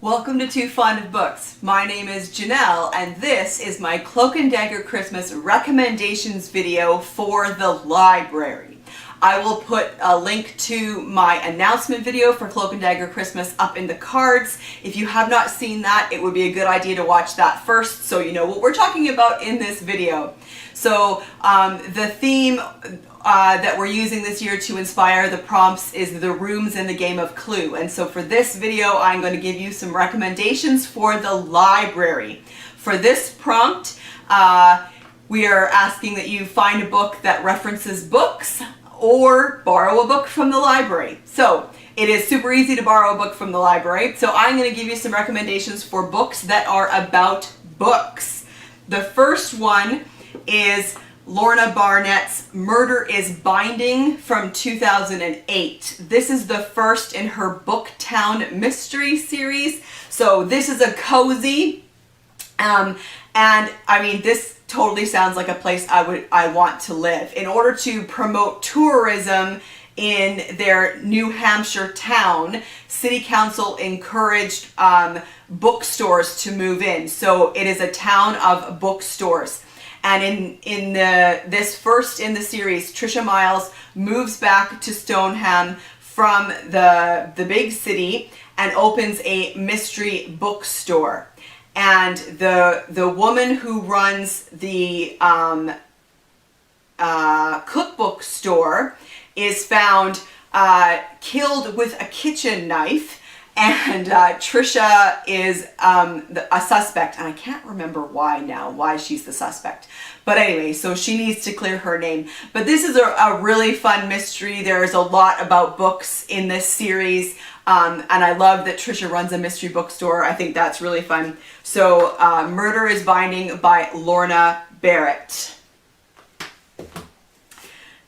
Welcome to Too Fond of Books. My name is Janelle and this is my Cloak and Dagger Christmas recommendations video for the library. I will put a link to my announcement video for Cloak and Dagger Christmas up in the cards. If you have not seen that, it would be a good idea to watch that first so you know what we're talking about in this video. So the theme that we're using this year to inspire the prompts is the rooms in the game of Clue. And so for this video, I'm going to give you some recommendations for the library. For this prompt, we are asking that you find a book that references books or borrow a book from the library. So it is super easy to borrow a book from the library. So I'm going to give you some recommendations for books that are about books. The first one is Lorna Barnett's Murder is Binding from 2008. This is the first in her Booktown mystery series. So this is a cozy, and I mean, this totally sounds like a place I want to live. In order to promote tourism in their New Hampshire town, City Council encouraged bookstores to move in. So it is a town of bookstores. And this first in the series, Trisha Miles moves back to Stoneham from the big city and opens a mystery bookstore. And the woman who runs the cookbook store is found killed with a kitchen knife. And Trisha is a suspect, and I can't remember why she's the suspect. But anyway, so she needs to clear her name. But this is a really fun mystery. There's a lot about books in this series, and I love that Trisha runs a mystery bookstore. I think that's really fun. So Murder is Binding by Lorna Barrett.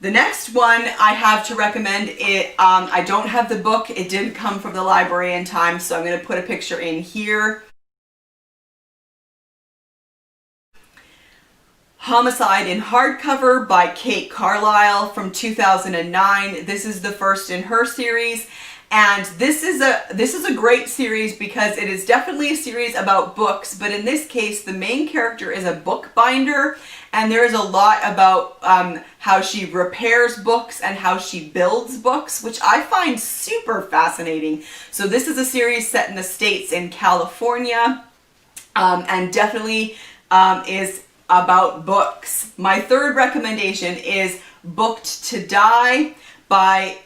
The next one I have to recommend, I don't have the book. It didn't come from the library in time, so I'm going to put a picture in here. Homicide in Hardcover by Carlisle from 2009. This is the first in her series. And this is a great series because it is definitely a series about books, but in this case the main character is a bookbinder, and there is a lot about how she repairs books and how she builds books, which I find super fascinating. So this is a series set in the States in California, and definitely is about books. My third recommendation is Booked to Die by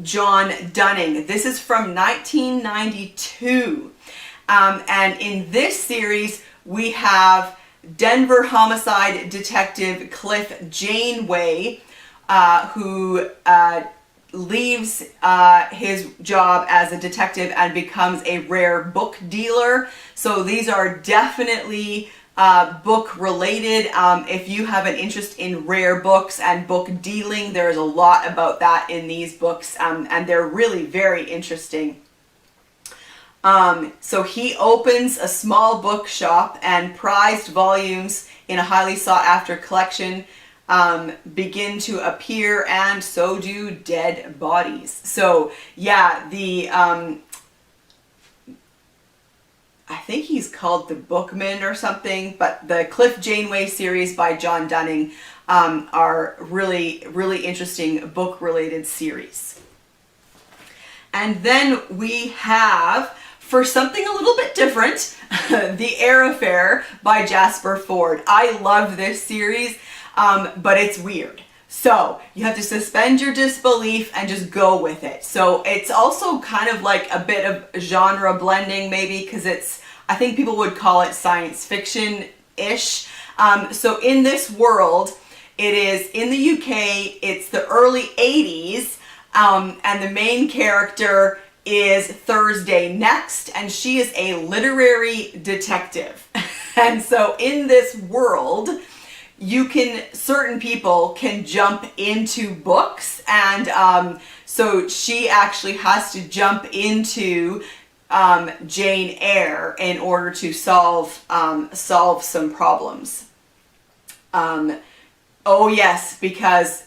Joan Dunning. This is from 1992. And in this series, we have Denver homicide detective Cliff Janeway, who leaves his job as a detective and becomes a rare book dealer. So these are definitely book related. If you have an interest in rare books and book dealing, there's a lot about that in these books, and they're really very interesting. So he opens a small bookshop, and prized volumes in a highly sought after collection begin to appear, and so do dead bodies. So yeah, I think he's called the Bookman or something, but the Cliff Janeway series by Joan Dunning are really, really interesting book-related series. And then we have, for something a little bit different, The Eyre Affair by Jasper Fforde. I love this series, but it's weird. So you have to suspend your disbelief and just go with it. So it's also kind of like a bit of genre blending maybe, because I think people would call it science fiction-ish. So in this world, it is in the UK, it's the early 80s, and the main character is Thursday Next, and she is a literary detective. And so in this world, certain people can jump into books, and so she actually has to jump into Jane Eyre in order to solve some problems. Oh yes, because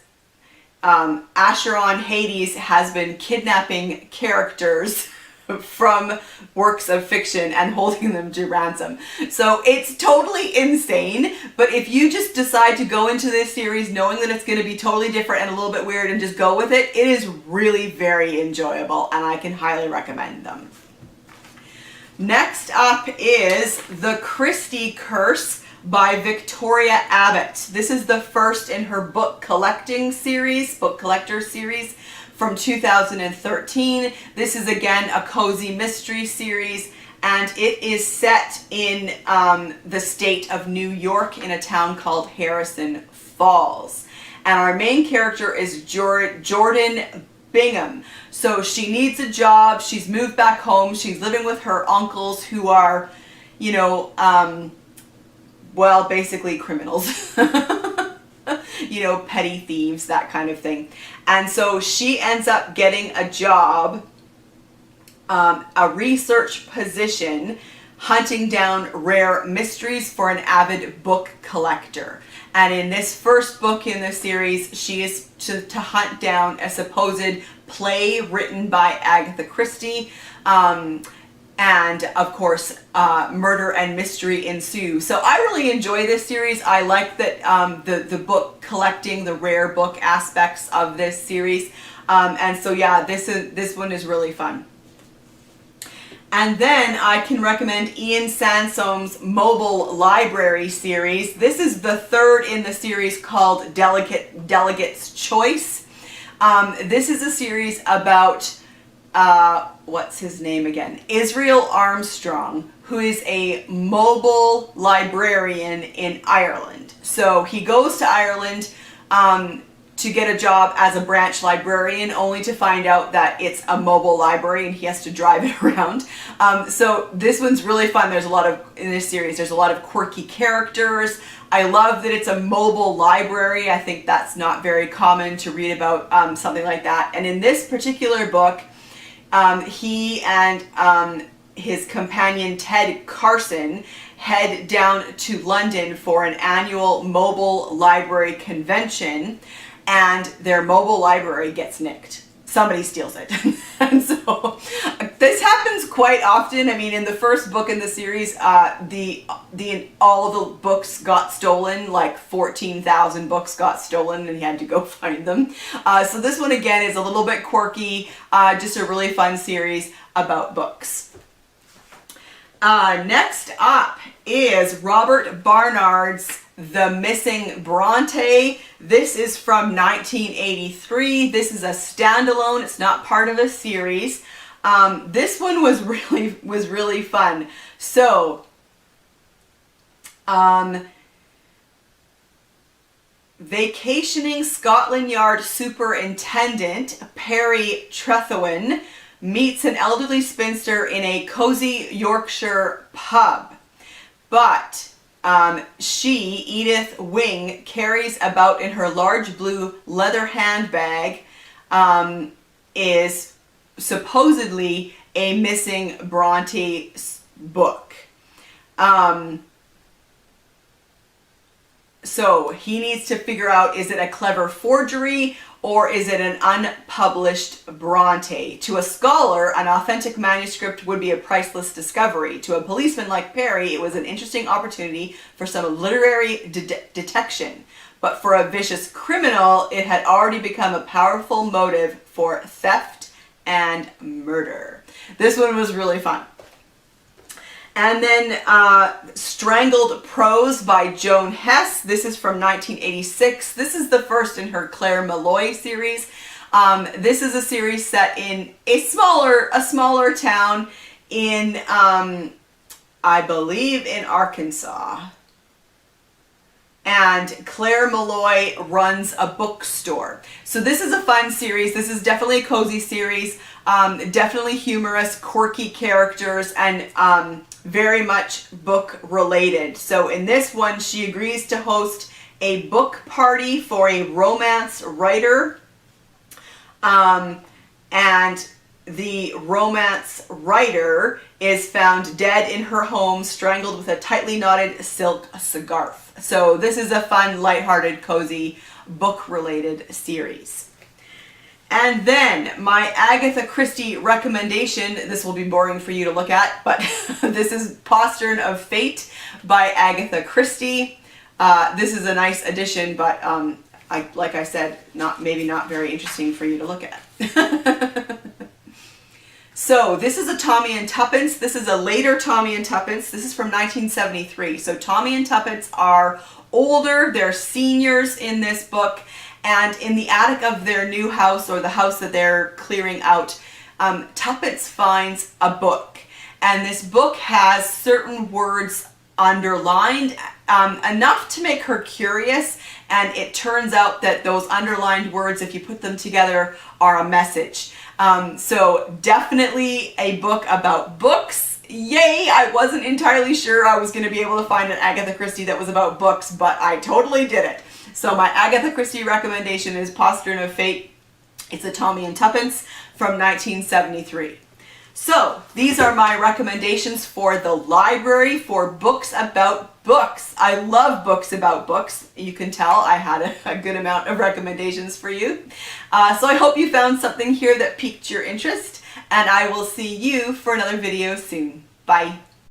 Acheron Hades has been kidnapping characters from works of fiction and holding them to ransom. So it's totally insane, but if you just decide to go into this series knowing that it's going to be totally different and a little bit weird and just go with it, it is really very enjoyable, and I can highly recommend them. Next up is The Christy Curse by Victoria Abbott. This is the first in her book collector series from 2013. This is again a cozy mystery series, and it is set in the state of New York in a town called Harrison Falls. And our main character is Jordan Bingham. So she needs a job, she's moved back home, she's living with her uncles who are, you know, well, basically criminals. You know, petty thieves, that kind of thing. And so she ends up getting a job, a research position, hunting down rare mysteries for an avid book collector. And in this first book in the series, she is to hunt down a supposed play written by Agatha Christie. And of course, murder and mystery ensue. So I really enjoy this series. I like that the book collecting, the rare book aspects of this series. And so yeah, this one is really fun. And then I can recommend Ian Sansom's mobile library series. This is the third in the series called Delegates Choice. This is a series about what's his name again? Israel Armstrong, who is a mobile librarian in Ireland. So he goes to Ireland to get a job as a branch librarian, only to find out that it's a mobile library and he has to drive it around. So this one's really fun. There's a lot of, in this series, there's a lot of quirky characters. I love that it's a mobile library. I think that's not very common to read about something like that. And in this particular book, he and his companion Ted Carson head down to London for an annual mobile library convention, and their mobile library gets nicked. Somebody steals it. And so this happens quite often. I mean, in the first book in the series, all the books got stolen, like 14,000 books got stolen, and he had to go find them. So this one again is a little bit quirky, just a really fun series about books. Next up is Robert Barnard's The Missing Bronte. This is from 1983. This is a standalone. It's not part of a series. This one was really fun. So, vacationing Scotland Yard Superintendent Perry Trethewin meets an elderly spinster in a cozy Yorkshire pub. But she, Edith Wing, carries about in her large blue leather handbag is supposedly a Missing Bronte book. So he needs to figure out, is it a clever forgery or is it an unpublished Bronte? To a scholar, an authentic manuscript would be a priceless discovery. To a policeman like Perry, it was an interesting opportunity for some literary detection. But for a vicious criminal, it had already become a powerful motive for theft and murder. This one was really fun. And then Strangled Prose by Joan Hess. This is from 1986. This is the first in her Claire Malloy series. This is a series set in a smaller town in, I believe, in Arkansas. And Claire Malloy runs a bookstore. So this is a fun series. This is definitely a cozy series. Definitely humorous, quirky characters, and very much book related. So in this one, she agrees to host a book party for a romance writer. And the romance writer is found dead in her home, strangled with a tightly knotted silk scarf. So this is a fun, lighthearted, cozy, book-related series. And then my Agatha Christie recommendation, this will be boring for you to look at, but this is Postern of Fate by Agatha Christie. This is a nice addition, but like I said, maybe not very interesting for you to look at. So this is a Tommy and Tuppence. This is a later Tommy and Tuppence. This is from 1973. So Tommy and Tuppence are older. They're seniors in this book. And in the attic of their new house, or the house that they're clearing out, Tuppence finds a book. And this book has certain words underlined, enough to make her curious. And it turns out that those underlined words, if you put them together, are a message. So definitely a book about books. Yay! I wasn't entirely sure I was going to be able to find an Agatha Christie that was about books, but I totally did it. So my Agatha Christie recommendation is Postern of Fate. It's a Tommy and Tuppence from 1973. So these are my recommendations for the library for books about books. I love books about books. You can tell I had a good amount of recommendations for you. So I hope you found something here that piqued your interest, and I will see you for another video soon. Bye.